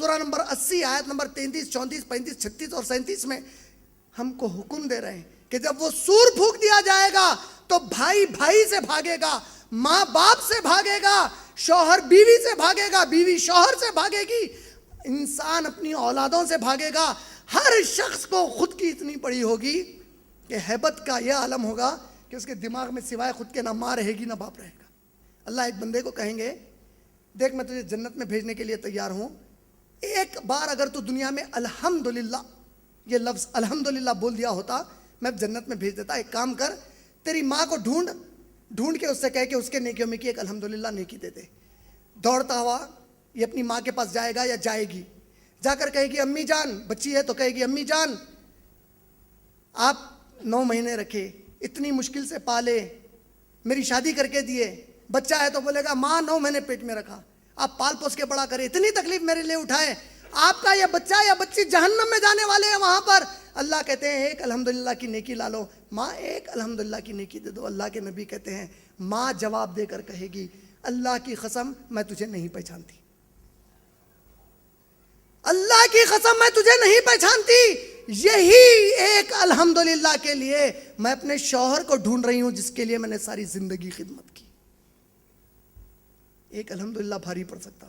سورہ نمبر 80 آیت نمبر 33 34 35 36 اور 37 میں ہم کو حکم دے رہے ہیں کہ جب وہ سور پھونک دیا جائے گا تو بھائی بھائی سے بھاگے گا، ماں باپ سے بھاگے گا، شوہر بیوی سے بھاگے گا، بیوی شوہر سے بھاگے گی، انسان اپنی اولادوں سے بھاگے گا۔ ہر شخص کو خود کی اتنی بڑی ہوگی کہ ہیبت کا یہ عالم ہوگا کہ اس کے دماغ میں سوائے خود کے نہ ماں رہے گی نہ باپ رہے گا۔ اللہ ایک بندے کو کہیں گے دیکھ میں تجھے جنت میں بھیجنے کے لیے تیار ہوں، ایک بار اگر تو دنیا میں الحمدللہ یہ لفظ الحمدللہ بول دیا ہوتا میں جنت میں بھیج دیتا۔ ایک کام کر، تیری ماں کو ڈھونڈ کے اس سے کہے کہ اس کے نیکیوں میں کی ایک الحمدللہ نیکی دے دے۔ دوڑتا ہوا یہ اپنی ماں کے پاس جائے گا یا جائے گی، جا کر کہے گی امی جان، بچی ہے تو کہے گی امی جان آپ 9 مہینے رکھے، اتنی مشکل سے پالے، میری شادی کر کے دیے، بچہ ہے تو بولے گا ماں 9 مہینے پیٹ میں رکھا، آپ پال پوس کے بڑا کرے، اتنی تکلیف میرے لیے اٹھائے، آپ کا یہ بچہ یا بچی جہنم میں جانے والے ہیں وہاں پر۔ اللہ کہتے ہیں ایک الحمدللہ کی نیکی لا لو، ماں ایک الحمدللہ کی نیکی دے دو۔ اللہ کے نبی کہتے ہیں ماں جواب دے کر کہے گی اللہ کی قسم میں تجھے نہیں پہچانتی، اللہ کی قسم میں تجھے نہیں پہچانتی، یہی ایک الحمدللہ کے لیے میں اپنے شوہر کو ڈھونڈ رہی ہوں جس کے لیے میں نے ساری زندگی خدمت کی۔ ایک الحمدللہ بھاری پڑ سکتا۔